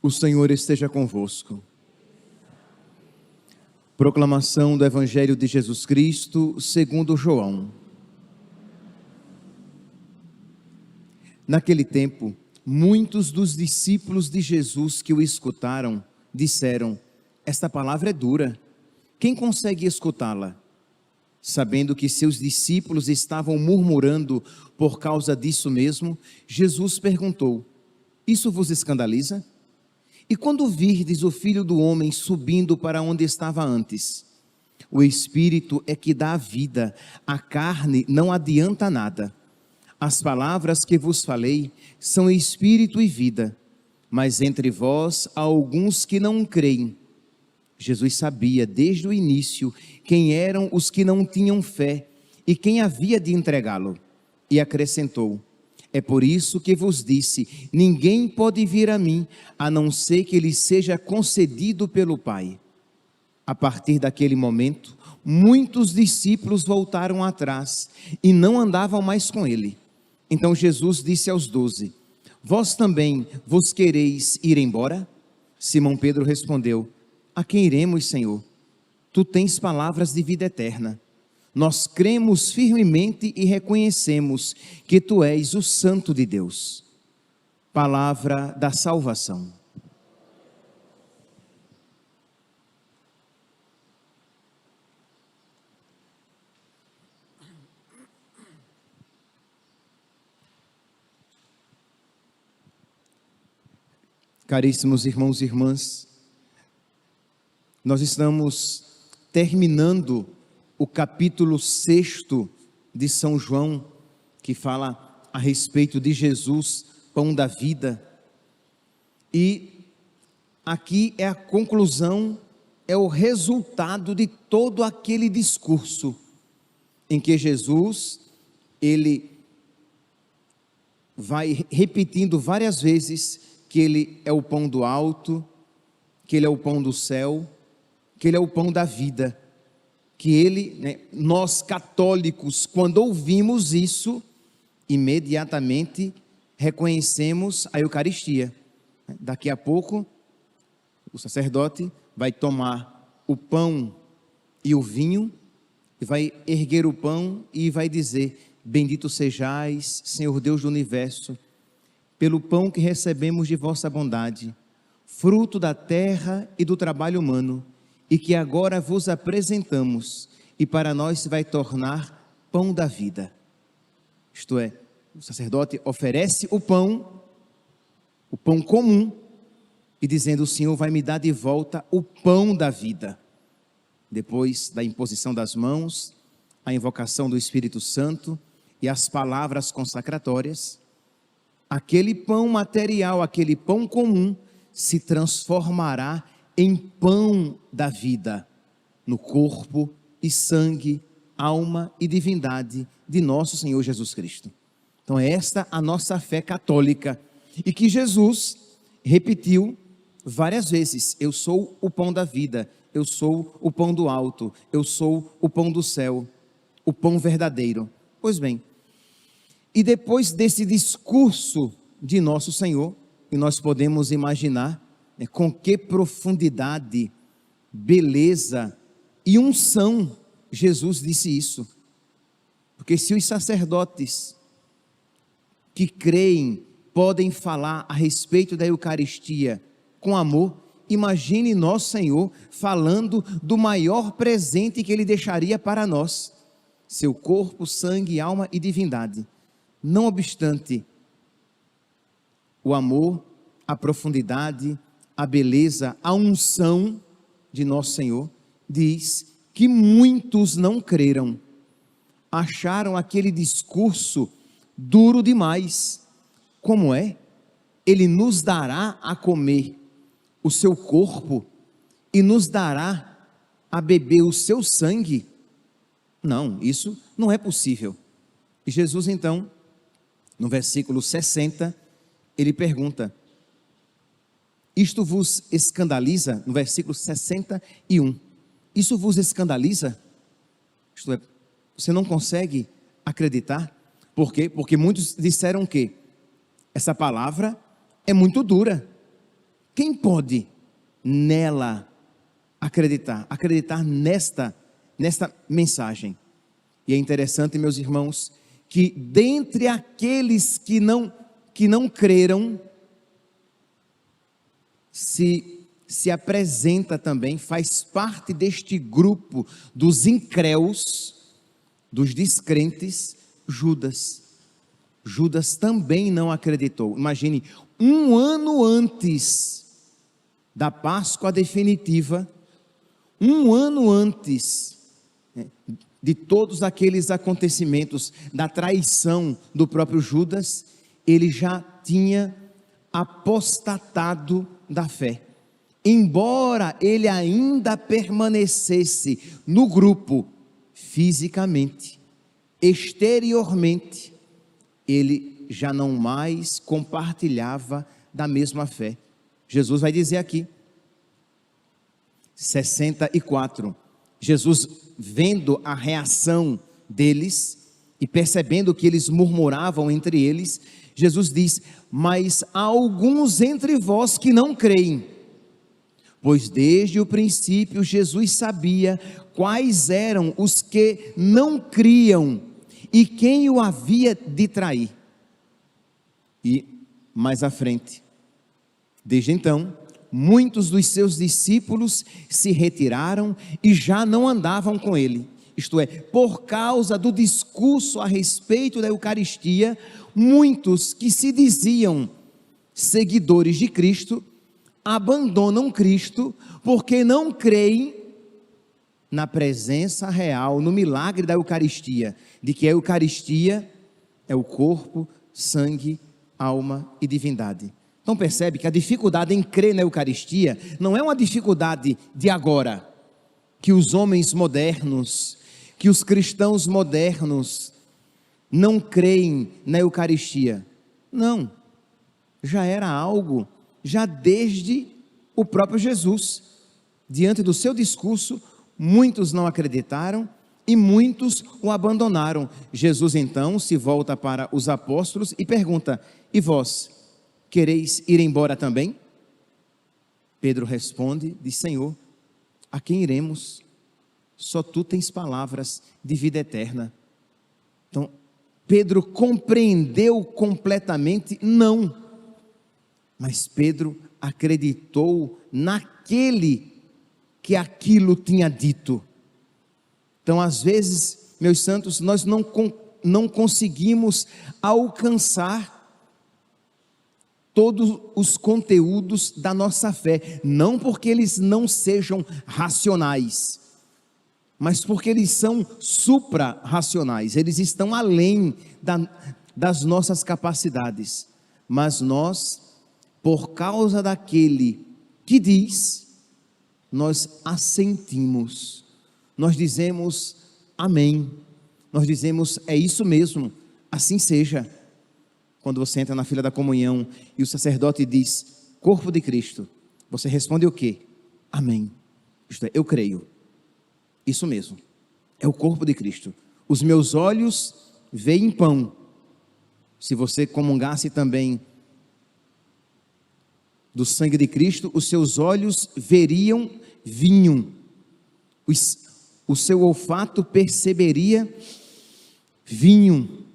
O Senhor esteja convosco. Proclamação do Evangelho de Jesus Cristo, segundo João. Naquele tempo, muitos dos discípulos de Jesus que o escutaram, disseram: esta palavra é dura, quem consegue escutá-la? Sabendo que seus discípulos estavam murmurando por causa disso mesmo, Jesus perguntou: isso vos escandaliza? E quando virdes o Filho do Homem subindo para onde estava antes? O Espírito é que dá a vida, a carne não adianta nada. As palavras que vos falei são Espírito e vida, mas entre vós há alguns que não creem. Jesus sabia desde o início quem eram os que não tinham fé e quem havia de entregá-lo. E acrescentou: é por isso que vos disse, ninguém pode vir a mim, a não ser que lhe seja concedido pelo Pai. A partir daquele momento, muitos discípulos voltaram atrás e não andavam mais com ele. Então Jesus disse aos 12, vós também vos quereis ir embora? Simão Pedro respondeu, a quem iremos, Senhor? Tu tens palavras de vida eterna. Nós cremos firmemente e reconhecemos que Tu és o Santo de Deus. Palavra da salvação. Caríssimos irmãos e irmãs, nós estamos terminando o capítulo 6 de São João, que fala a respeito de Jesus, pão da vida. E aqui é a conclusão, é o resultado de todo aquele discurso em que Jesus, ele vai repetindo várias vezes que ele é o pão do alto, que ele é o pão do céu, que ele é o pão da vida. Que ele, nós católicos, quando ouvimos isso, imediatamente reconhecemos a Eucaristia. Daqui a pouco, o sacerdote vai tomar o pão e o vinho, e vai erguer o pão e vai dizer, bendito sejais, Senhor Deus do Universo, pelo pão que recebemos de vossa bondade, fruto da terra e do trabalho humano, e que agora vos apresentamos, e para nós se vai tornar pão da vida. Isto é, o sacerdote oferece o pão comum, e dizendo, o Senhor vai me dar de volta o pão da vida. Depois da imposição das mãos, a invocação do Espírito Santo e as palavras consacratórias, aquele pão material, aquele pão comum, se transformará em pão da vida, no corpo e sangue, alma e divindade de nosso Senhor Jesus Cristo. Então é esta a nossa fé católica, e que Jesus repetiu várias vezes, eu sou o pão da vida, eu sou o pão do alto, eu sou o pão do céu, o pão verdadeiro. Pois bem, e depois desse discurso de nosso Senhor, e nós podemos imaginar com que profundidade, beleza e unção Jesus disse isso. Porque se os sacerdotes que creem podem falar a respeito da Eucaristia com amor, imagine nosso Senhor falando do maior presente que Ele deixaria para nós, seu corpo, sangue, alma e divindade. Não obstante, o amor, a profundidade, a beleza, a unção de nosso Senhor, diz que muitos não creram, acharam aquele discurso duro demais. Como é? Ele nos dará a comer o seu corpo e nos dará a beber o seu sangue? Não, isso não é possível. E Jesus então, no versículo 60, ele pergunta, isto vos escandaliza? No versículo 61, isso vos escandaliza? Isto é, você não consegue acreditar? Por quê? Porque muitos disseram que essa palavra é muito dura, Quem pode nela acreditar nesta mensagem? E é interessante, meus irmãos, que dentre aqueles que não creram, se apresenta também, faz parte deste grupo dos incréus, dos descrentes, Judas. Judas também não acreditou. Imagine, um ano antes da Páscoa definitiva, um ano antes de todos aqueles acontecimentos, da traição do próprio Judas, ele já tinha apostatado da fé. Embora ele ainda permanecesse no grupo, fisicamente, exteriormente, ele já não mais compartilhava da mesma fé. Jesus vai dizer aqui, 64, Jesus vendo a reação deles e percebendo que eles murmuravam entre eles, Jesus diz: mas há alguns entre vós que não creem, pois desde o princípio Jesus sabia quais eram os que não criam e quem o havia de trair. E mais à frente, desde então, muitos dos seus discípulos se retiraram e já não andavam com ele. Isto é, por causa do discurso a respeito da Eucaristia, muitos que se diziam seguidores de Cristo, abandonam Cristo, porque não creem na presença real, no milagre da Eucaristia, de que a Eucaristia é o corpo, sangue, alma e divindade. Então percebe que a dificuldade em crer na Eucaristia não é uma dificuldade de agora, que os homens modernos, que os cristãos modernos não creem na Eucaristia. Não, já era algo, já desde o próprio Jesus. Diante do seu discurso, muitos não acreditaram e muitos o abandonaram. Jesus então se volta para os apóstolos e pergunta: e vós, quereis ir embora também? Pedro responde, diz: Senhor, a quem iremos? Só tu tens palavras de vida eterna. Então, Pedro compreendeu completamente? Não. Mas Pedro acreditou naquele que aquilo tinha dito. Então, às vezes, meus santos, nós não conseguimos alcançar todos os conteúdos da nossa fé, não porque eles não sejam racionais, mas porque eles são supra-racionais, eles estão além das nossas capacidades. Mas nós, por causa daquele que diz, nós assentimos, nós dizemos amém, nós dizemos é isso mesmo, assim seja. Quando você entra na fila da comunhão e o sacerdote diz corpo de Cristo, você responde o quê? Amém. Isto é, eu creio, isso mesmo, é o corpo de Cristo. Os meus olhos veem pão. Se você comungasse também do sangue de Cristo, os seus olhos veriam vinho, o seu olfato perceberia vinho,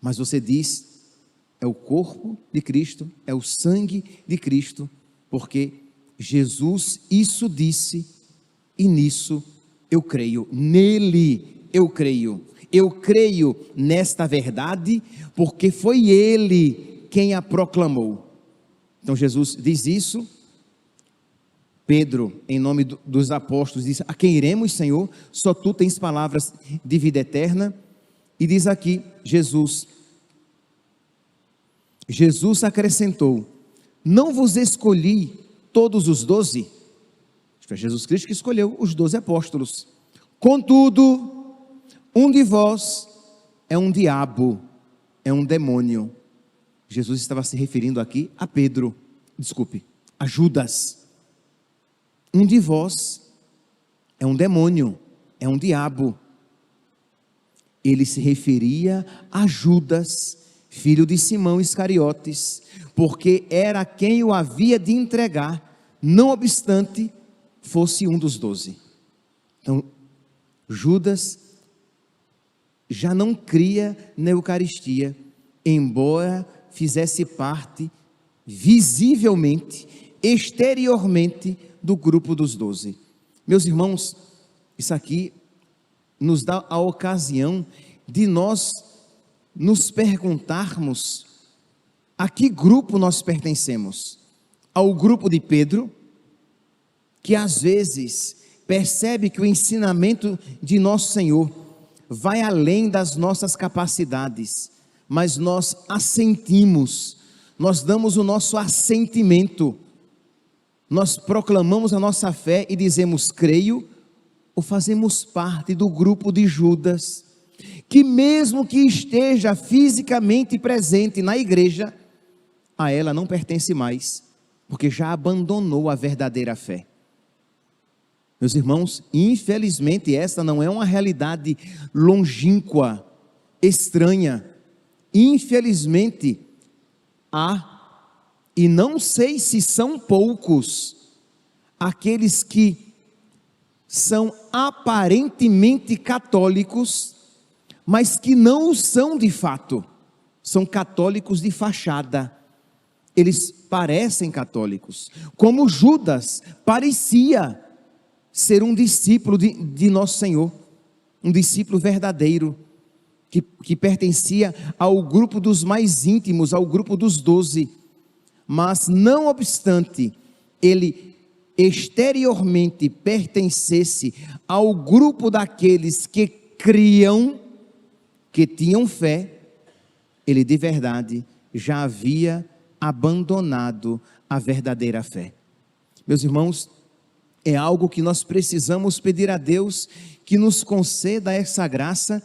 mas você diz, é o corpo de Cristo, é o sangue de Cristo, porque Jesus isso disse, e nisso eu creio, nele eu creio nesta verdade, porque foi ele quem a proclamou. Então Jesus diz isso, Pedro, em nome dos apóstolos, diz: a quem iremos, Senhor? Só tu tens palavras de vida eterna. E diz aqui Jesus acrescentou: não vos escolhi todos os 12? Foi Jesus Cristo que escolheu os 12 apóstolos. Contudo, um de vós é um diabo, é um demônio. Jesus estava se referindo aqui a Pedro, a Judas. Um de vós é um demônio, é um diabo. Ele se referia a Judas, filho de Simão Iscariotes, porque era quem o havia de entregar, não obstante fosse um dos 12. Então, Judas já não cria na Eucaristia, embora fizesse parte visivelmente, exteriormente do grupo dos 12. Meus irmãos, isso aqui nos dá a ocasião de nós nos perguntarmos a que grupo nós pertencemos. Ao grupo de Pedro, que às vezes percebe que o ensinamento de nosso Senhor vai além das nossas capacidades, mas nós assentimos, nós damos o nosso assentimento, nós proclamamos a nossa fé e dizemos creio, ou fazemos parte do grupo de Judas, que mesmo que esteja fisicamente presente na igreja, a ela não pertence mais, porque já abandonou a verdadeira fé. Meus irmãos, infelizmente esta não é uma realidade longínqua, estranha. Infelizmente há, e não sei se são poucos, aqueles que são aparentemente católicos, mas que não o são de fato, são católicos de fachada. Eles parecem católicos, como Judas parecia ser um discípulo de nosso Senhor, um discípulo verdadeiro, que pertencia ao grupo dos mais íntimos, ao grupo dos 12, mas não obstante ele exteriormente pertencesse ao grupo daqueles que criam, que tinham fé, ele de verdade já havia abandonado a verdadeira fé. Meus irmãos, é algo que nós precisamos pedir a Deus, que nos conceda essa graça,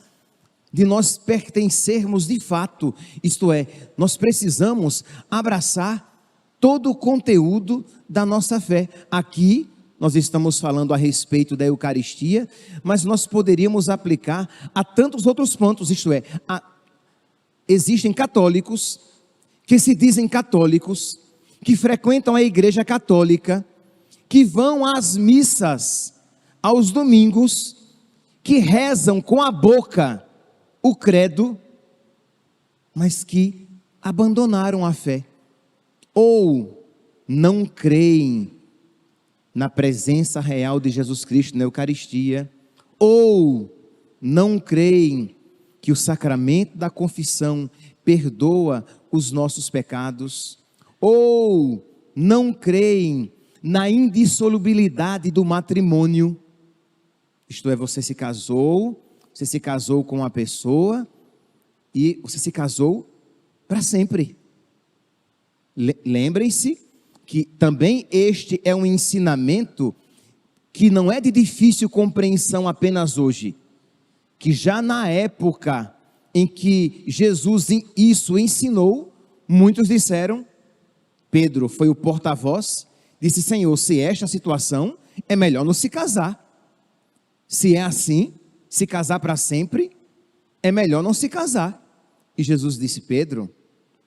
de nós pertencermos de fato, isto é, nós precisamos abraçar todo o conteúdo da nossa fé. Aqui nós estamos falando a respeito da Eucaristia, mas nós poderíamos aplicar a tantos outros pontos, isto é, existem católicos, que se dizem católicos, que frequentam a igreja católica, que vão às missas aos domingos, que rezam com a boca o credo, mas que abandonaram a fé, ou não creem na presença real de Jesus Cristo na Eucaristia, ou não creem que o sacramento da confissão perdoa os nossos pecados, ou não creem na indissolubilidade do matrimônio, isto é, você se casou com uma pessoa e você se casou para sempre. Lembrem-se que também este é um ensinamento que não é de difícil compreensão apenas hoje, que já na época em que Jesus isso ensinou, muitos disseram, Pedro foi o porta-voz, disse, Senhor, se esta situação, é melhor não se casar. Se é assim, se casar para sempre, é melhor não se casar. E Jesus disse, Pedro,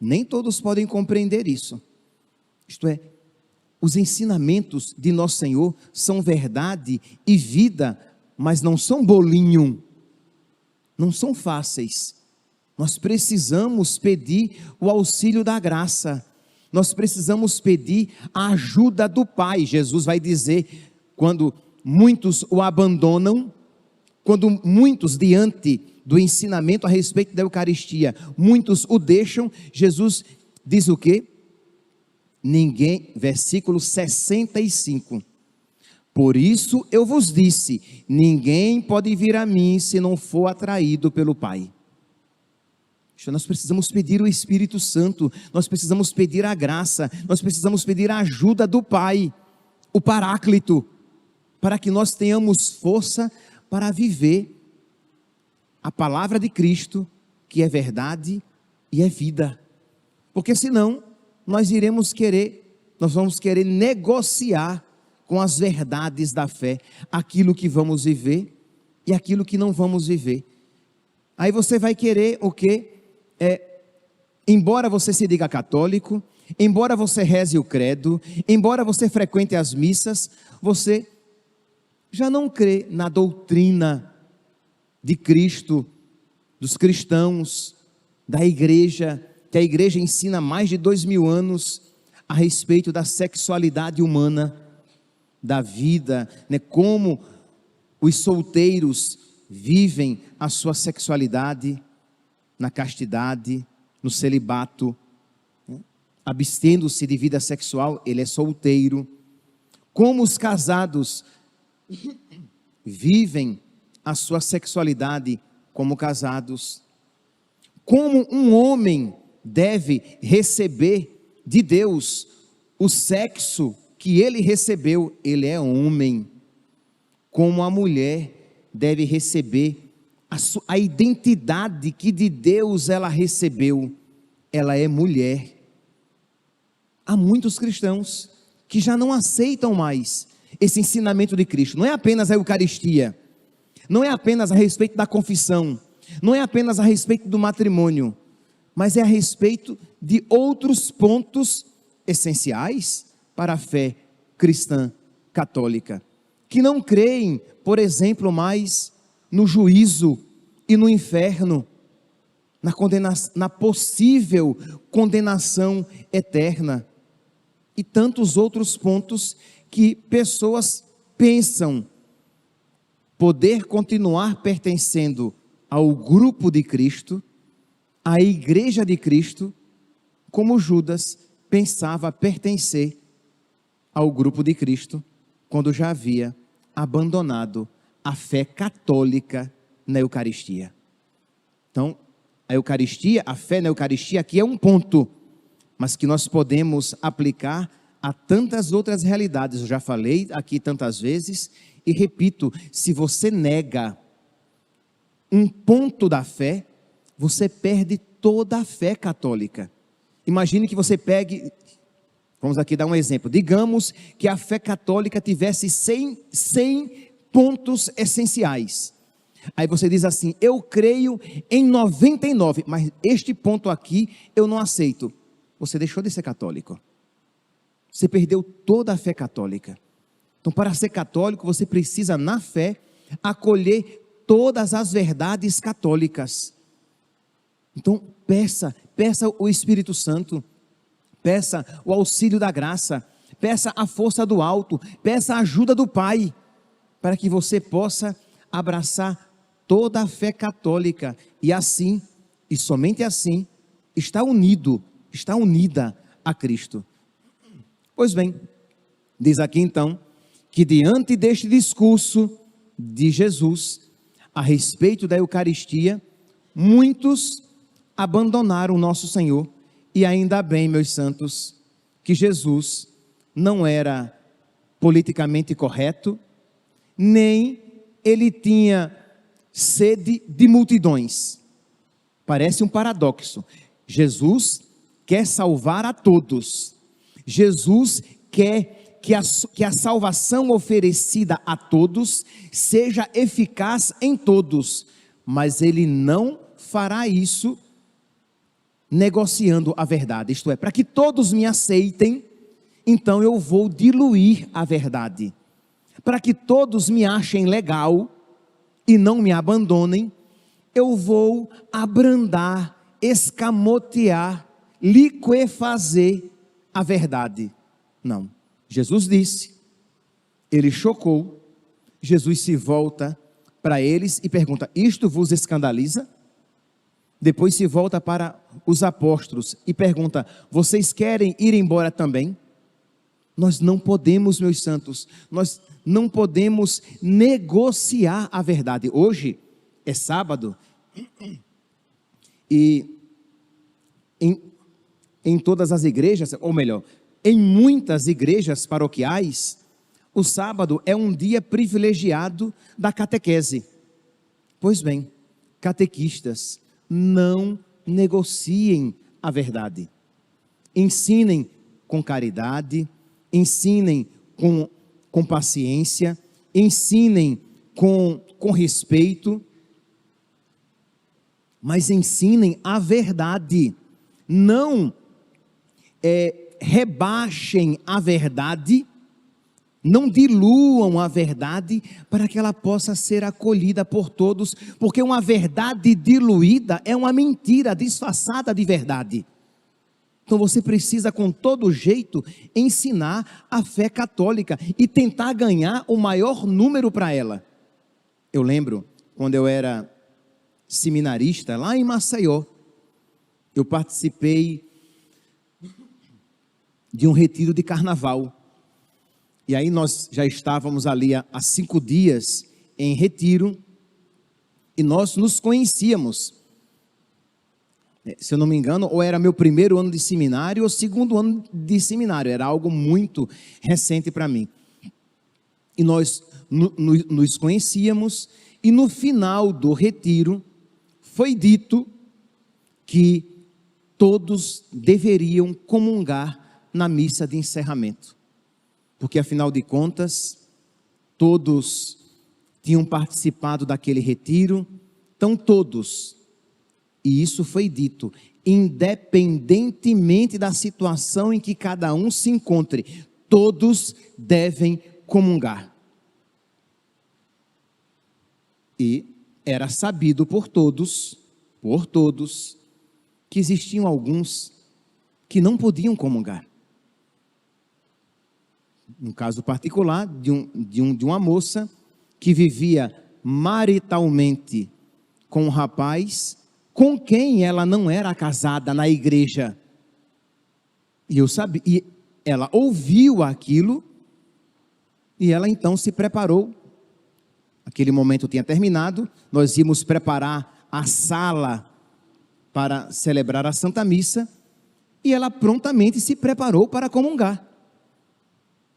nem todos podem compreender isso. Isto é, os ensinamentos de nosso Senhor são verdade e vida, mas não são bolinho, não são fáceis. Nós precisamos pedir o auxílio da graça. Nós precisamos pedir a ajuda do Pai. Jesus vai dizer, quando muitos o abandonam, quando muitos diante do ensinamento a respeito da Eucaristia, muitos o deixam, Jesus diz o quê? Versículo 65, por isso eu vos disse, ninguém pode vir a mim se não for atraído pelo Pai. Nós precisamos pedir o Espírito Santo, nós precisamos pedir a graça, nós precisamos pedir a ajuda do Pai, o Paráclito, para que nós tenhamos força para viver a palavra de Cristo, que é verdade e é vida, porque senão nós vamos querer negociar com as verdades da fé, aquilo que vamos viver e aquilo que não vamos viver. Aí você vai querer o quê? Embora você se diga católico, embora você reze o credo, embora você frequente as missas, você já não crê na doutrina de Cristo, dos cristãos, da igreja, que a igreja ensina há mais de 2000 anos a respeito da sexualidade humana, da vida, né? Como os solteiros vivem a sua sexualidade na castidade, no celibato, né? Abstendo-se de vida sexual, ele é solteiro. Como os casados vivem a sua sexualidade como casados. Como um homem deve receber de Deus o sexo que ele recebeu, ele é homem. Como a mulher deve receber a identidade que de Deus ela recebeu, ela é mulher. Há muitos cristãos que já não aceitam mais esse ensinamento de Cristo. Não é apenas a Eucaristia, não é apenas a respeito da confissão, não é apenas a respeito do matrimônio, mas é a respeito de outros pontos essenciais para a fé cristã católica, que não creem, por exemplo, mais no juízo e no inferno, na possível condenação eterna, e tantos outros pontos que pessoas pensam poder continuar pertencendo ao grupo de Cristo, à igreja de Cristo, como Judas pensava pertencer ao grupo de Cristo, quando já havia abandonado a fé católica na Eucaristia. Então, a Eucaristia, a fé na Eucaristia aqui é um ponto, mas que nós podemos aplicar a tantas outras realidades. Eu já falei aqui tantas vezes e repito, se você nega um ponto da fé, você perde toda a fé católica. Imagine que você pegue, vamos aqui dar um exemplo, digamos que a fé católica tivesse 100 pontos essenciais. Aí você diz assim, eu creio em 99, mas este ponto aqui eu não aceito. Você deixou de ser católico. Você perdeu toda a fé católica. Então, para ser católico, você precisa, na fé, acolher todas as verdades católicas. Então, peça o Espírito Santo, peça o auxílio da graça, peça a força do alto, peça a ajuda do Pai, para que você possa abraçar toda a fé católica, e assim, e somente assim, está unida a Cristo. Pois bem, diz aqui então, que diante deste discurso de Jesus, a respeito da Eucaristia, muitos abandonaram nosso Senhor, e ainda bem, meus santos, que Jesus não era politicamente correto, nem ele tinha sede de multidões. Parece um paradoxo. Jesus quer salvar a todos. Jesus quer que a salvação oferecida a todos seja eficaz em todos, mas ele não fará isso negociando a verdade, isto é, para que todos me aceitem, então eu vou diluir a verdade, para que todos me achem legal e não me abandonem, eu vou abrandar, escamotear, liquefazer a verdade. Não, Jesus disse, ele chocou, Jesus se volta para eles e pergunta, isto vos escandaliza? Depois se volta para os apóstolos e pergunta, vocês querem ir embora também? Nós não podemos, meus santos, nós não podemos negociar a verdade. Hoje é sábado e em todas as igrejas, ou melhor, em muitas igrejas paroquiais, o sábado é um dia privilegiado da catequese. Pois bem, catequistas, não negociem a verdade. Ensinem com caridade, ensinem com paciência, ensinem com respeito, mas ensinem a verdade. não rebaixem a verdade, não diluam a verdade para que ela possa ser acolhida por todos, porque uma verdade diluída é uma mentira disfarçada de verdade. Então você precisa com todo jeito ensinar a fé católica e tentar ganhar o maior número para ela. Eu lembro quando eu era seminarista lá em Maceió, eu participei de um retiro de carnaval. E aí nós já estávamos ali há 5 dias em retiro e nós nos conhecíamos. Se eu não me engano, ou era meu primeiro ano de seminário ou segundo ano de seminário, era algo muito recente para mim. E nós nos conhecíamos e no final do retiro foi dito que todos deveriam comungar na missa de encerramento. Porque afinal de contas, todos tinham participado daquele retiro, então todos, e isso foi dito, independentemente da situação em que cada um se encontre, todos devem comungar. E era sabido por todos, que existiam alguns que não podiam comungar. Um caso particular de uma moça que vivia maritalmente com um rapaz com quem ela não era casada na igreja. E eu sabia, e ela ouviu aquilo e ela então se preparou. Aquele momento tinha terminado, nós íamos preparar a sala para celebrar a Santa Missa e ela prontamente se preparou para comungar.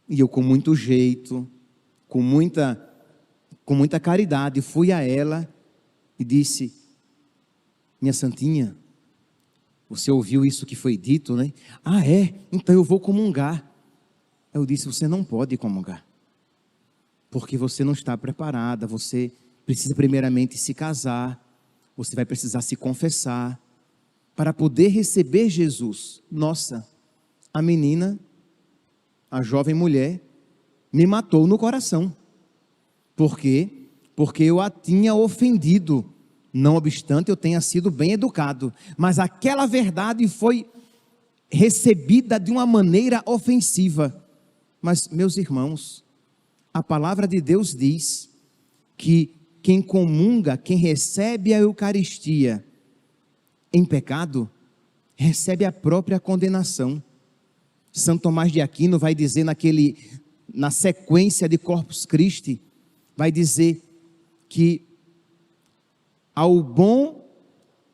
E eu com muito jeito, com muita caridade, fui a ela e disse: minha santinha, você ouviu isso que foi dito, né? Ah, é? Então eu vou comungar. Eu disse: você não pode comungar, porque você não está preparada, você precisa primeiramente se casar, você vai precisar se confessar, para poder receber Jesus. Nossa, a menina, a jovem mulher, me matou no coração. Por quê? Porque eu a tinha ofendido, não obstante eu tenha sido bem educado, mas aquela verdade foi recebida de uma maneira ofensiva. Mas, meus irmãos, a palavra de Deus diz que quem comunga, quem recebe a Eucaristia em pecado, recebe a própria condenação. São Tomás de Aquino vai dizer na sequência de Corpus Christi, vai dizer que ao bom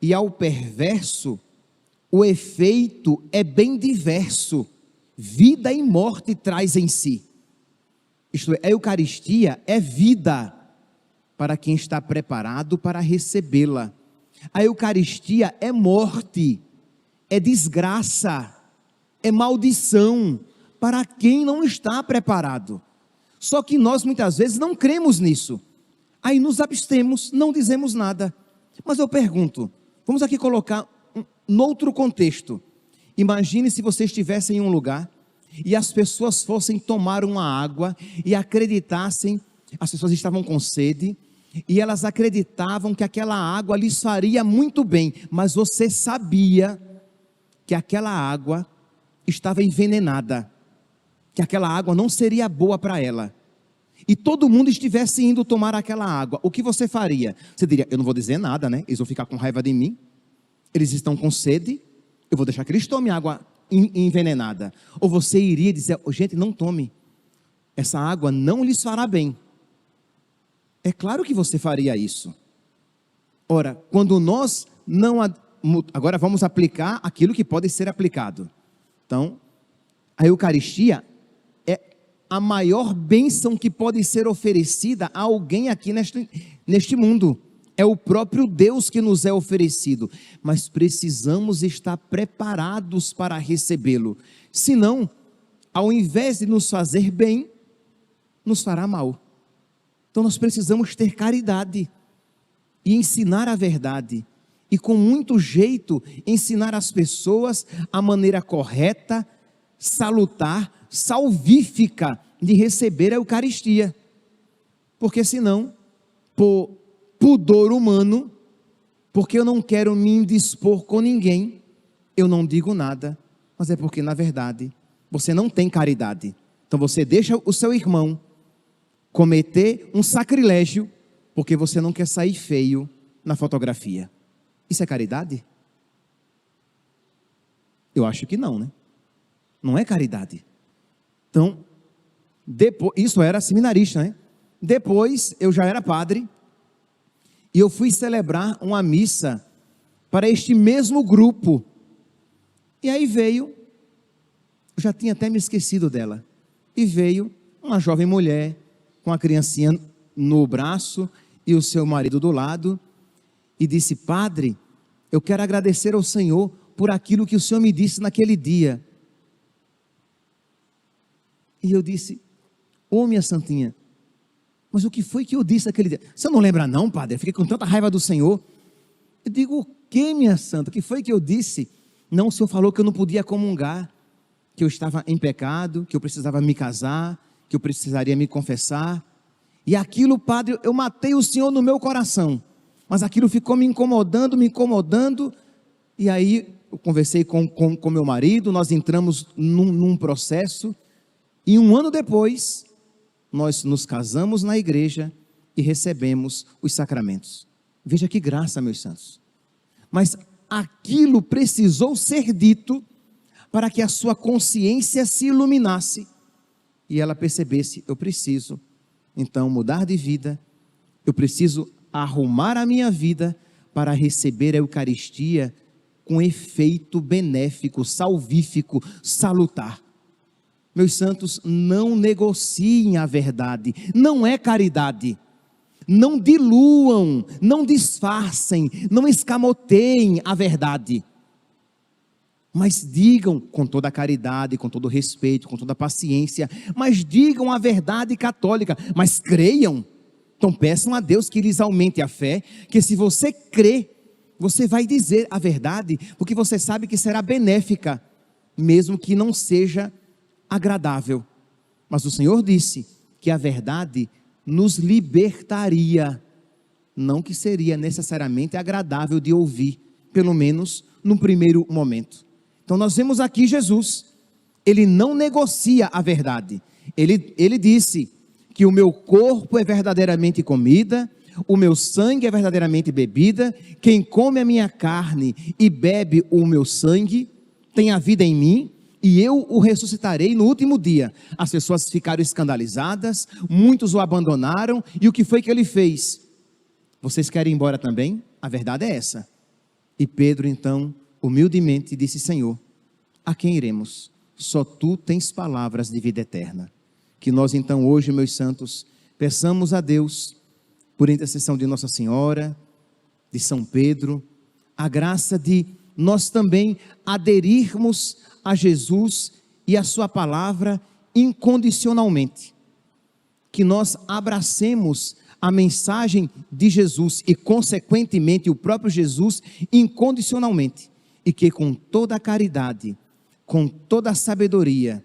e ao perverso, o efeito é bem diverso, vida e morte traz em si. Isto é, a Eucaristia é vida para quem está preparado para recebê-la. A Eucaristia é morte, é desgraça, é maldição para quem não está preparado. Só que nós muitas vezes não cremos nisso. Aí nos abstemos, não dizemos nada. Mas eu pergunto, vamos aqui colocar noutro contexto. Imagine se você estivesse em um lugar e as pessoas fossem tomar uma água e acreditassem, as pessoas estavam com sede e elas acreditavam que aquela água lhes faria muito bem, mas você sabia que aquela água estava envenenada, que aquela água não seria boa para ela, e todo mundo estivesse indo tomar aquela água, o que você faria? Você diria: eu não vou dizer nada, né? Eles vão ficar com raiva de mim, eles estão com sede, eu vou deixar que eles tomem água envenenada. Ou você iria dizer: gente, não tome, essa água não lhes fará bem. É claro que você faria isso. Ora, quando nós não... Agora vamos aplicar aquilo que pode ser aplicado. Então, a Eucaristia é a maior bênção que pode ser oferecida a alguém aqui neste mundo. É o próprio Deus que nos é oferecido, mas precisamos estar preparados para recebê-lo. Senão, ao invés de nos fazer bem, nos fará mal. Então nós precisamos ter caridade e ensinar a verdade e com muito jeito ensinar as pessoas a maneira correta, salutar, salvífica de receber a Eucaristia. Porque senão, por pudor humano, porque eu não quero me indispor com ninguém, eu não digo nada, mas é porque na verdade você não tem caridade. Então você deixa o seu irmão cometer um sacrilégio porque você não quer sair feio na fotografia. Isso é caridade? Eu acho que não, né? Não é caridade. Então, depois, isso era seminarista, né? Depois eu já era padre e eu fui celebrar uma missa para este mesmo grupo. E aí veio, eu já tinha até me esquecido dela, e veio uma jovem mulher com a criancinha no braço e o seu marido do lado, e disse: padre, eu quero agradecer ao Senhor por aquilo que o Senhor me disse naquele dia. E eu disse: ô minha santinha, mas o que foi que eu disse naquele dia? Você não lembra não, padre? Eu fiquei com tanta raiva do Senhor. Eu digo: o que, minha santa? O que foi que eu disse? Não, o Senhor falou que eu não podia comungar, que eu estava em pecado, que eu precisava me casar, que eu precisaria me confessar. E aquilo, padre, eu matei o Senhor no meu coração, mas aquilo ficou me incomodando, e aí eu conversei com meu marido, nós entramos num processo, e 1 ano depois, nós nos casamos na igreja e recebemos os sacramentos. Veja que graça, meus santos. Mas aquilo precisou ser dito para que a sua consciência se iluminasse e ela percebesse: eu preciso então mudar de vida, eu preciso arrumar a minha vida para receber a Eucaristia com efeito benéfico, salvífico, salutar. Meus santos, não negociem a verdade, não é caridade. Não diluam, não disfarcem, não escamoteiem a verdade. Mas digam com toda a caridade, com todo o respeito, com toda a paciência, mas digam a verdade católica, mas creiam. Então peçam a Deus que lhes aumente a fé, que se você crê, você vai dizer a verdade, porque você sabe que será benéfica, mesmo que não seja agradável. Mas o Senhor disse que a verdade nos libertaria, não que seria necessariamente agradável de ouvir, pelo menos no primeiro momento. Então nós vemos aqui Jesus, ele não negocia a verdade, ele disse que o meu corpo é verdadeiramente comida, o meu sangue é verdadeiramente bebida, quem come a minha carne e bebe o meu sangue, tem a vida em mim, e eu o ressuscitarei no último dia. As pessoas ficaram escandalizadas, muitos o abandonaram, e o que foi que ele fez? Vocês querem ir embora também? A verdade é essa. E Pedro então, humildemente disse: Senhor, a quem iremos? Só tu tens palavras de vida eterna. Que nós então hoje, meus santos, peçamos a Deus, por intercessão de Nossa Senhora, de São Pedro, a graça de nós também aderirmos a Jesus e a sua palavra incondicionalmente, que nós abracemos a mensagem de Jesus e consequentemente o próprio Jesus incondicionalmente, e que com toda a caridade, com toda a sabedoria,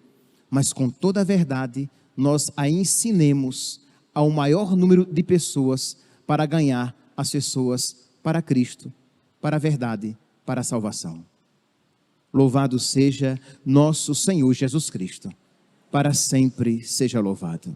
mas com toda a verdade, nós a ensinemos ao maior número de pessoas para ganhar as pessoas para Cristo, para a verdade, para a salvação. Louvado seja nosso Senhor Jesus Cristo, para sempre seja louvado.